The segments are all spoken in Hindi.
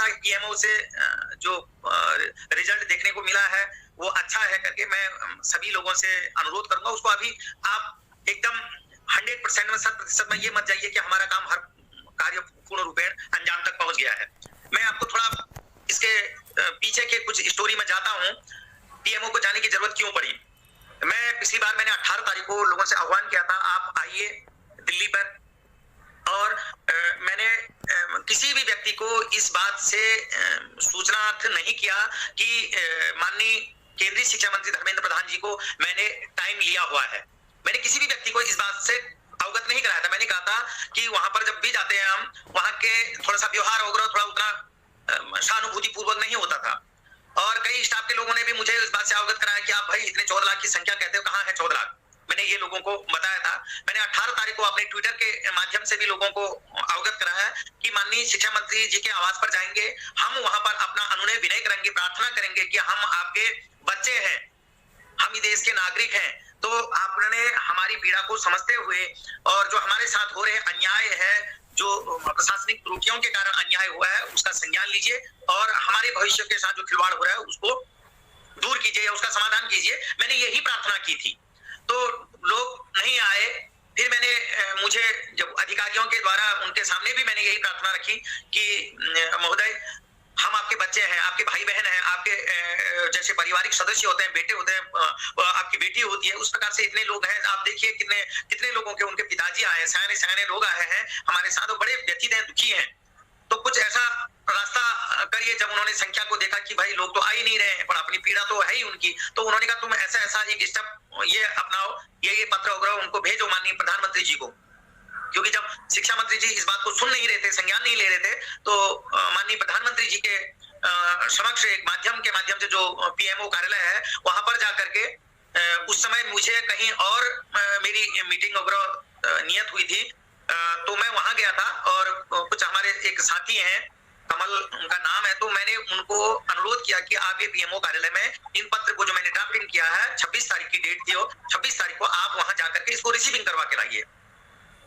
था पीएमओ से जो रिजल्ट देखने को मिला है वो अच्छा है करके मैं सभी लोगों से अनुरोध करूंगा। उसको अभी आप एकदम 100% में 100% में ये मत जाइए कि हमारा काम हर कार्य पूर्ण रूपेण अंजाम तक पहुंच गया है। मैं आपको थोड़ा इसके पीछे के कुछ स्टोरी में जाता हूं, पीएमओ को जाने की जरूरत क्यों पड़ी। मैं पिछली बार मैंने 18 तारीख को लोगों से आह्वान किया था आप आइए दिल्ली पर, और मैंने किसी भी व्यक्ति को इस बात से सूचनार्थ नहीं किया कि माननीय केंद्रीय शिक्षा मंत्री धर्मेंद्र प्रधान जी को मैंने टाइम लिया हुआ है। मैंने किसी भी व्यक्ति को इस बात से अवगत नहीं कराया था। मैंने कहा था कि वहां पर जब भी जाते हैं हम, वहां के थोड़ा सा व्यवहार वगैरह थोड़ा उतना सहानुभूति पूर्वक नहीं होता था, और कई स्टाफ के लोगों ने भी मुझे इस बात से अवगत कराया कि आप भाई इतने 14 लाख की संख्या कहते हो, कहाँ है 14 लाख। मैंने ये लोगों को बताया था। मैंने 18 तारीख को अपने ट्विटर के माध्यम से भी लोगों को अवगत कराया कि माननीय शिक्षा मंत्री जी के आवास पर जाएंगे, हम वहां पर अपना अनुनय विनय करेंगे, प्रार्थना करेंगे कि हम आपके बच्चे हैं, हम इस देश के नागरिक हैं, तो आपने हमारी पीड़ा को समझते हुए और जो हमारे साथ हो रहे अन्याय है, जो प्रशासनिक त्रुटियों के कारण अन्याय हुआ है, उसका संज्ञान लीजिए और हमारे भविष्य के साथ जो खिलवाड़ हो रहा है उसको दूर कीजिए या उसका समाधान कीजिए। मैंने यही प्रार्थना की थी, तो लोग नहीं आए। फिर मैंने मुझे जब अधिकारियों के द्वारा उनके सामने भी मैंने यही प्रार्थना रखी कि महोदय हम आपके बच्चे हैं, आपके भाई बहन हैं, आपके जैसे पारिवारिक सदस्य होते हैं, बेटे होते हैं, आपकी बेटी होती है, उस प्रकार से इतने लोग हैं। आप देखिए कितने कितने लोगों के उनके पिताजी आए हैं, सयाने सयाने लोग आए हैं हमारे साथ, बड़े व्यथित हैं, दुखी हैं। तो कुछ ऐसा रास्ता करिए। जब उन्होंने संख्या को देखा कि भाई लोग तो आ ही नहीं रहे हैं, पर अपनी पीड़ा तो है ही उनकी, तो उन्होंने कहा तुम ऐसा ऐसा एक स्टेप ये अपनाओ, ये पत्र वगैरह उनको भेजो माननीय प्रधानमंत्री जी को। क्योंकि जब शिक्षा मंत्री जी इस बात को सुन नहीं रहे थे, संज्ञान नहीं ले रहे थे, तो माननीय प्रधानमंत्री जी के समक्ष एक माध्यम से जो पीएमओ कार्यालय है वहां पर जाकर के उस समय मुझे कहीं और मेरी मीटिंग वगैरह नियत हुई थी, तो मैं वहां गया था और कुछ हमारे एक साथी हैं, कमल उनका नाम है, तो मैंने उनको अनुरोध किया कि आप ये पीएमओ कार्यालय में इन पत्र को जो मैंने ड्राफ्टिंग किया है, 26 तारीख की डेट थी, 26 तारीख को आप वहां जाकर के इसको रिसीविंग करवा के लाइए।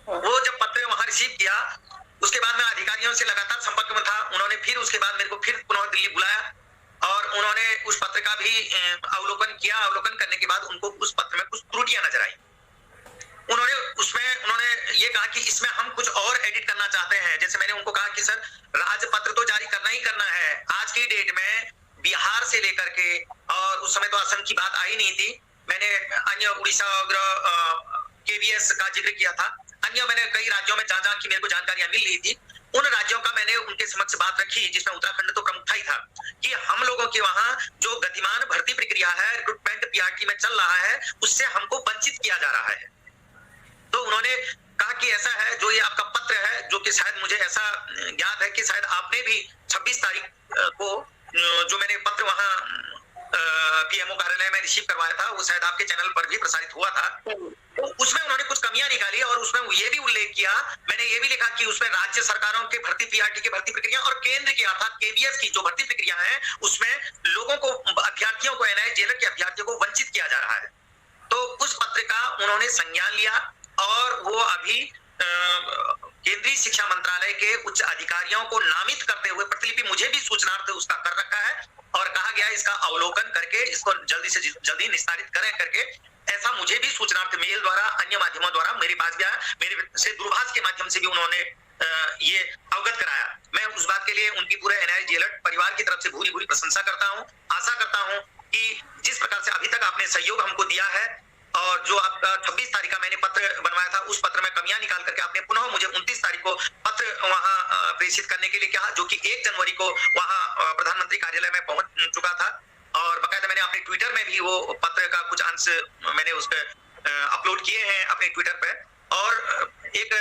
वो जब पत्र वहां रिसीव किया, उसके बाद मैं अधिकारियों से लगातार संपर्क में था। उन्होंने फिर उसके बाद मेरे को फिर पुनः दिल्ली बुलाया और उन्होंने उस पत्र का भी अवलोकन किया। अवलोकन करने के बाद उनको उस पत्र में कुछ त्रुटियां नजर आई। उन्होंने ये कहा कि इसमें हम कुछ और एडिट करना चाहते हैं। जैसे मैंने उनको कहा कि सर राजपत्र तो जारी करना ही करना है। आज की डेट में बिहार से लेकर के, और उस समय तो असम की बात आई नहीं थी, मैंने अन्य उड़ीसा वगैरह केवीएस का जिक्र किया था, अन्य मैंने कई राज्यों में जहां की मेरे को जानकारियां मिल रही थी, उन राज्यों का मैंने उनके समक्ष बात रखी, जिसमें उत्तराखंड तो प्रमुख ही था, कि हम लोगों के वहां जो गतिमान भर्ती प्रक्रिया है, रिक्रूटमेंट पीआरटी में चल रहा है, उससे हमको वंचित किया जा रहा है। तो उन्होंने कहा कि ऐसा है, जो ये आपका पत्र है, जो कि शायद मुझे ऐसा ज्ञात है कि शायद आपने भी 26 तारीख को जो मैंने पत्र वहां पीएमओ कार्यालय में रिसीव करवाया था, वो शायद आपके चैनल पर भी प्रसारित हुआ था। तो उसमें उन्होंने कुछ कमियां निकाली और उसमें ये भी उल्लेख किया, मैंने ये भी लिखा कि उसमें राज्य सरकारों के भर्ती पीआरटी की भर्ती प्रक्रिया और केंद्र की अर्थात केवीएस की जो भर्ती प्रक्रिया है, उसमें लोगों को, अभ्यर्थियों को, एनआईए जेलर के अभ्यर्थियों को वंचित किया जा रहा है। तो उस पत्र का उन्होंने संज्ञान लिया और वो अभी केंद्रीय शिक्षा मंत्रालय के उच्च अधिकारियों को नामित करते हुए प्रतिलिपि मुझे भी सूचनार्थ उसका कर रखा है और कहा गया इसका अवलोकन करके इसको जल्दी से जल्दी निस्तारित करें करके, ऐसा मुझे भी सूचनार्थ मेल द्वारा, अन्य माध्यमों द्वारा मेरे पास गया। मेरे से दूरभाष के माध्यम से भी उन्होंने ये अवगत कराया। मैं उस बात के लिए उनकी पूरे एनआईए जेलर परिवार की तरफ से भूरी भूरी प्रशंसा करता हूं। आशा करता हूं कि जिस प्रकार से अभी तक आपने सहयोग हमको दिया है और जो आपका 26 तारीख का मैंने पत्र बनवाया था, उस पत्र में कमियां निकाल करके आपने पुनः मुझे 29 तारीख को पत्र वहां प्रेषित करने के लिए कहा, जो कि 1 जनवरी को वहां प्रधानमंत्री कार्यालय में पहुंच चुका था। और बकायदा मैंने अपने ट्विटर में भी वो पत्र का कुछ अंश मैंने उस पर अपलोड किए हैं अपने ट्विटर पे। और एक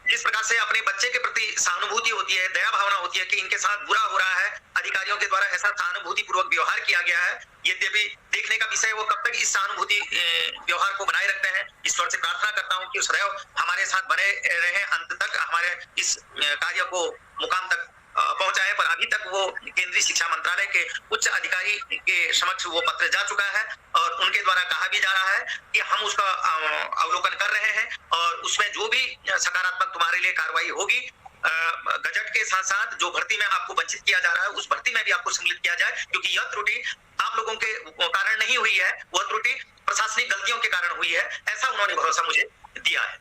जिस प्रकार से अपने बच्चे के प्रति सहानुभूति होती है, दया भावना होती है कि इनके साथ बुरा हो रहा है, अधिकारियों के द्वारा ऐसा सहानुभूति पूर्वक व्यवहार किया गया है, यद्यपि देखने का विषय वो कब तक इस सहानुभूति व्यवहार को बनाए रखते हैं। ईश्वर से प्रार्थना करता हूं कि सदैव हमारे साथ बने रहे, अंत तक हमारे इस कार्य को मुकाम तक पहुंचाए। पर अभी तक वो केंद्रीय शिक्षा मंत्रालय के उच्च अधिकारी के समक्ष वो पत्र जा चुका है और उनके द्वारा कहा भी जा रहा है कि हम उसका अवलोकन कर रहे हैं और उसमें जो भी सकारात्मक तुम्हारे लिए कार्रवाई होगी गजट के साथ साथ जो भर्ती में आपको वंचित किया जा रहा है उस भर्ती में भी आपको सम्मिलित किया जाए, क्योंकि यह त्रुटि आप लोगों के कारण नहीं हुई है, वह त्रुटि प्रशासनिक गलतियों के कारण हुई है, ऐसा उन्होंने भरोसा मुझे दिया है।